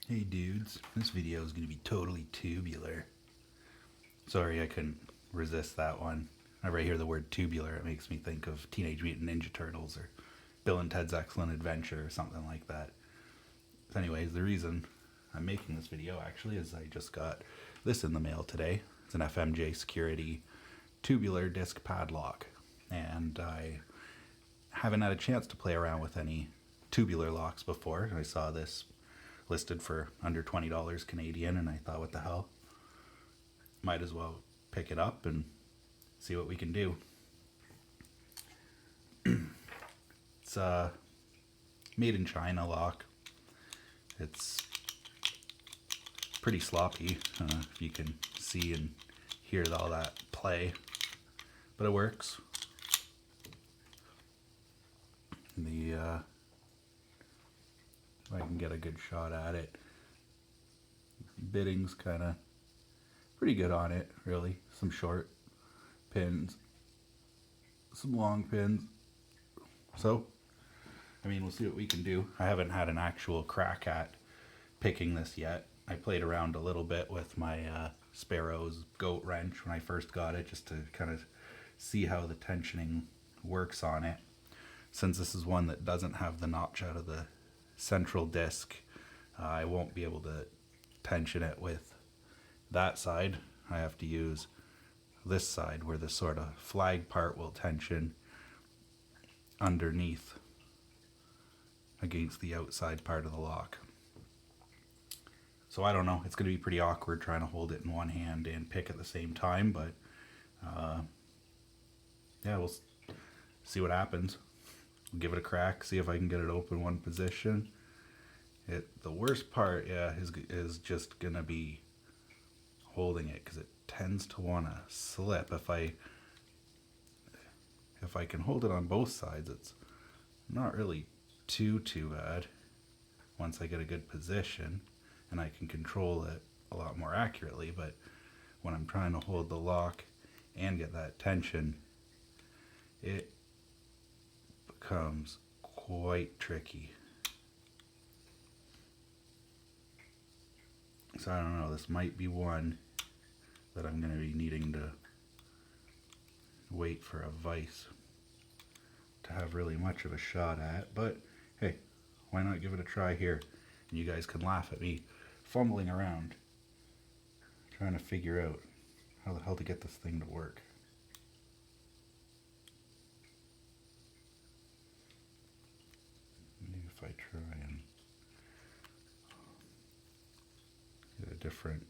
Hey dudes, this video is going to be totally tubular. Sorry, I couldn't resist that one. Whenever I hear the word tubular, it makes me think of Teenage Mutant Ninja Turtles or Bill and Ted's Excellent Adventure or something like that. So anyways, the reason I'm making this video actually is I just got this in the mail today. It's an FMJ Security tubular disc padlock, and I haven't had a chance to play around with any tubular locks before. I saw this listed for under $20 Canadian, and I thought, what the hell? Might as well pick it up and see what we can do. It's a made in China lock. It's pretty sloppy, if you can see and hear all that play, but it works. If I can get a good shot at it, bitting's kind of pretty good on it, really. Some short pins, some long pins. So, I mean, we'll see what we can do. I haven't had an actual crack at picking this yet. I played around a little bit with my Sparrows Goat Wrench when I first got it, just to kind of see how the tensioning works on it. Since this is one that doesn't have the notch out of the central disc, I won't be able to tension it with that side. I have to use this side where the sort of flag part will tension underneath against the outside part of the lock. So I don't know, it's going to be pretty awkward trying to hold it in one hand and pick at the same time, but yeah, we'll see what happens. We'll give it a crack, see if I can get it open one position. The worst part, yeah, is just gonna be holding it, because it tends to want to slip. If I can hold it on both sides, it's not really too bad once I get a good position and I can control it a lot more accurately. But when I'm trying to hold the lock and get that tension, it becomes quite tricky. So I don't know, this might be one that I'm going to be needing to wait for a vise to have really much of a shot at. But hey, why not give it a try here? And you guys can laugh at me fumbling around trying to figure out how the hell to get this thing to work. Maybe if I try and get a different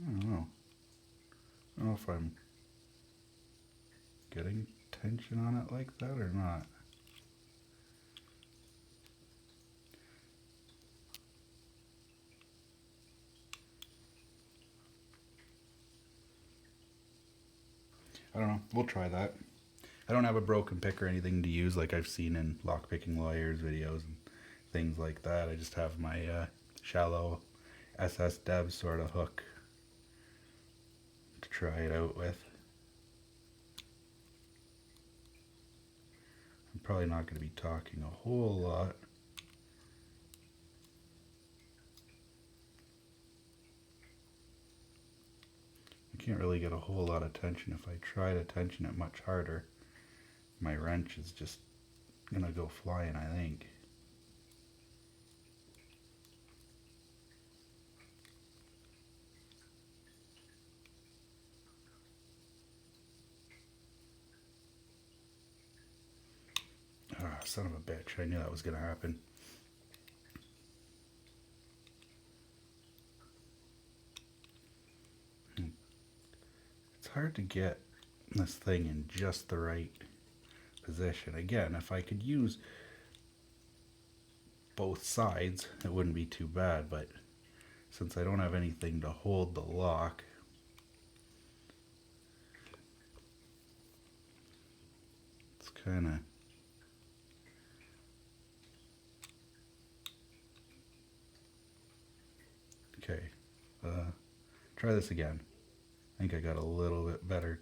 I don't know. I don't know if I'm getting tension on it like that or not. I don't know. We'll try that. I don't have a broken pick or anything to use like I've seen in lockpicking lawyers videos and things like that. I just have my shallow SS Dev sort of hook to try it out with. I'm probably not going to be talking a whole lot. I can't really get a whole lot of tension. If I try to tension it much harder, my wrench is just going to go flying, I think. Ah, son of a bitch. I knew that was going to happen. It's hard to get this thing in just the right position. Again, if I could use both sides, it wouldn't be too bad, but since I don't have anything to hold the lock, it's kind of okay. Try this again. I think I got a little bit better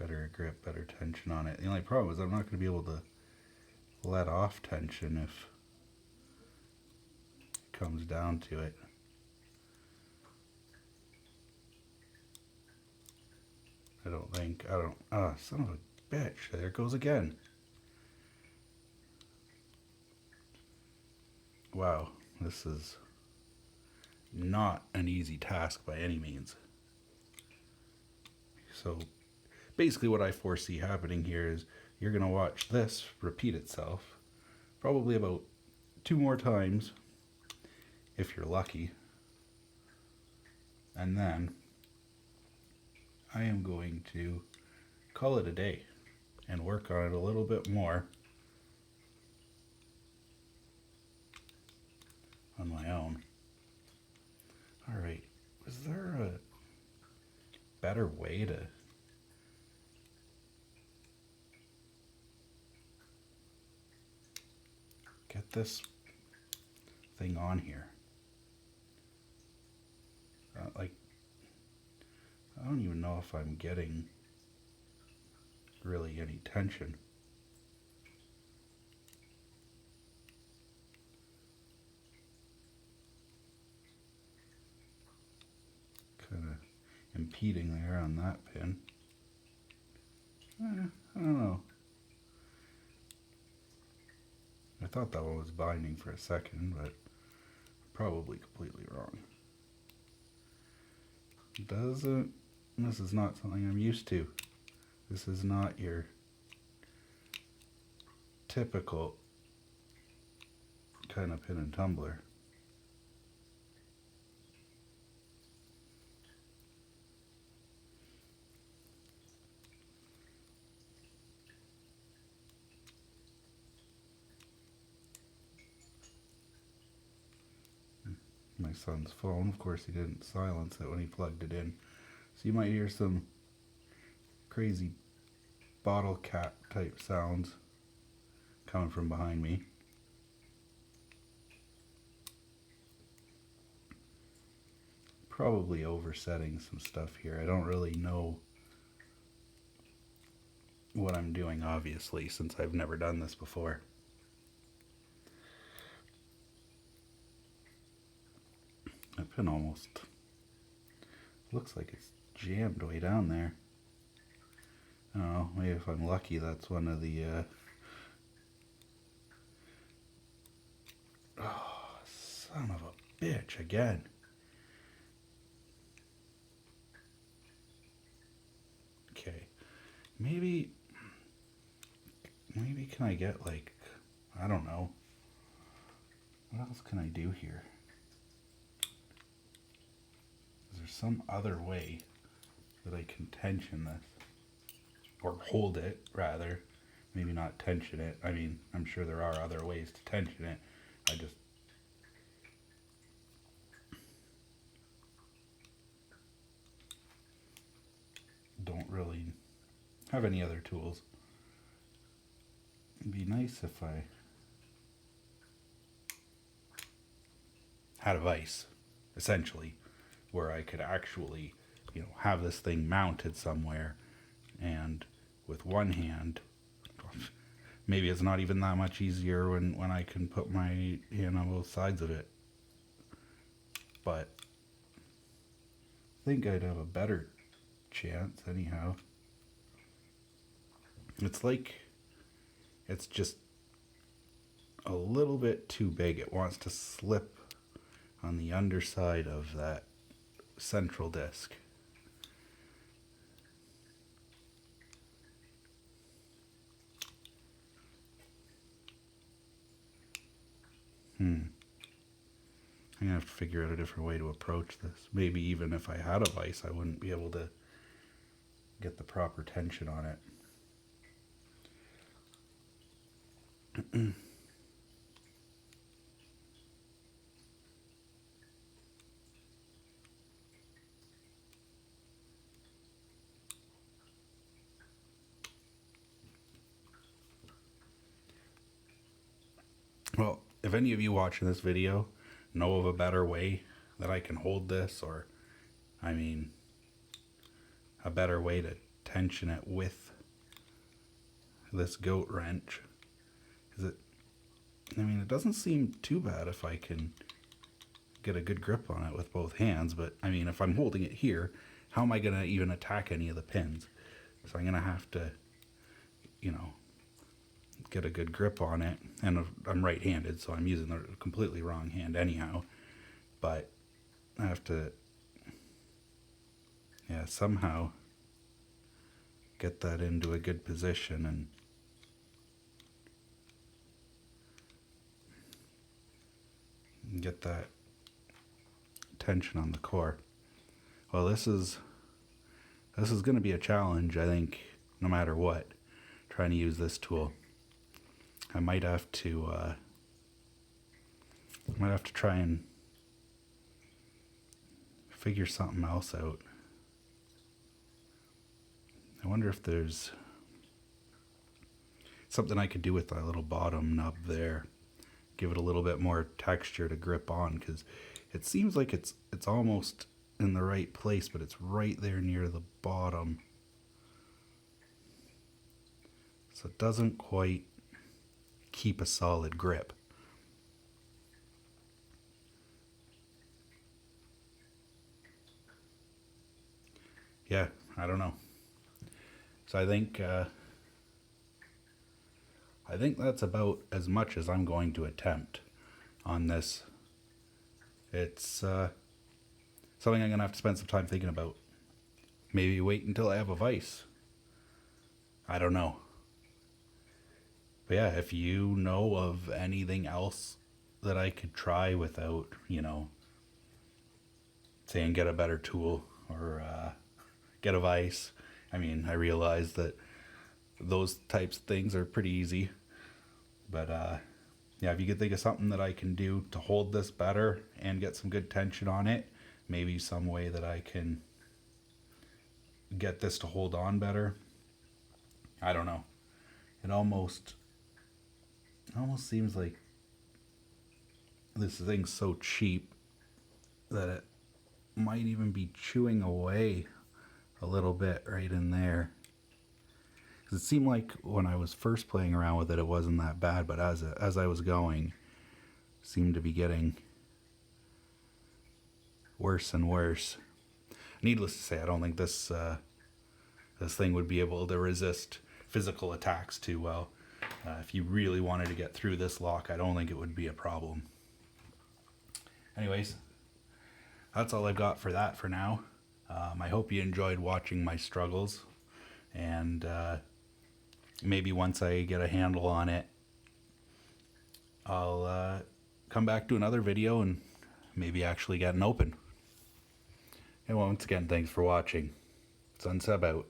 better grip, better tension on it. The only problem is I'm not going to be able to let off tension if it comes down to it. I don't think. Son of a bitch. There it goes again. Wow, this is not an easy task by any means. So basically what I foresee happening here is you're going to watch this repeat itself probably about 2 more times if you're lucky. And then I am going to call it a day and work on it a little bit more on my own. Alright, was there a better way to get this thing on here? Like, I don't even know if I'm getting really any tension. Kind of impeding there on that pin. I don't know. I thought that one was binding for a second, but probably completely wrong. This is not something I'm used to. This is not your typical kind of pin and tumbler. My son's phone, of course he didn't silence it when he plugged it in. So you might hear some crazy bottle cap type sounds coming from behind me. Probably oversetting some stuff here. I don't really know what I'm doing, obviously, since I've never done this before. That pin almost looks like it's jammed way down there. I don't know, maybe if I'm lucky that's one of the oh, son of a bitch again. Okay, maybe can I get, like, I don't know, what else can I do here? Is there some other way that I can tension this? Or hold it, rather. Maybe not tension it. I mean, I'm sure there are other ways to tension it. I just... don't really have any other tools. It'd be nice if I had a vise, essentially, where I could actually, you know, have this thing mounted somewhere, and with one hand, maybe it's not even that much easier when I can put my hand on both sides of it, but I think I'd have a better chance anyhow. It's like it's just a little bit too big. It wants to slip on the underside of that central disc. I'm gonna have to figure out a different way to approach this. Maybe even if I had a vise, I wouldn't be able to get the proper tension on it. Well, if any of you watching this video know of a better way that I can hold this, or, I mean, a better way to tension it with this goat wrench. I mean, it doesn't seem too bad if I can get a good grip on it with both hands, but I mean, if I'm holding it here, how am I going to even attack any of the pins? So I'm going to have to, you know, get a good grip on it. And I'm right-handed, so I'm using the completely wrong hand anyhow. But I have to, yeah, somehow get that into a good position and get that tension on the core. Well, this is going to be a challenge, I think, no matter what, trying to use this tool. I might have to try and figure something else out. I wonder if there's something I could do with that little bottom nub there. Give it a little bit more texture to grip on, because it seems like it's almost in the right place, but it's right there near the bottom. So it doesn't quite keep a solid grip. Yeah, I don't know. So I think that's about as much as I'm going to attempt on this. It's something I'm going to have to spend some time thinking about. Maybe wait until I have a vise. I don't know. But yeah, if you know of anything else that I could try without, you know, saying get a better tool or get a vise. I mean, I realize that those types of things are pretty easy. But yeah, if you could think of something that I can do to hold this better and get some good tension on it, maybe some way that I can get this to hold on better. I don't know. It almost seems like this thing's so cheap that it might even be chewing away a little bit right in there. It seemed like when I was first playing around with it, it wasn't that bad, but as I was going, it seemed to be getting worse and worse. Needless to say, I don't think this thing would be able to resist physical attacks too well. If you really wanted to get through this lock, I don't think it would be a problem. Anyways, that's all I've got for that for now. I hope you enjoyed watching my struggles, and maybe once I get a handle on it, I'll come back to another video and maybe actually get an open. And once again, thanks for watching. Sunsub out.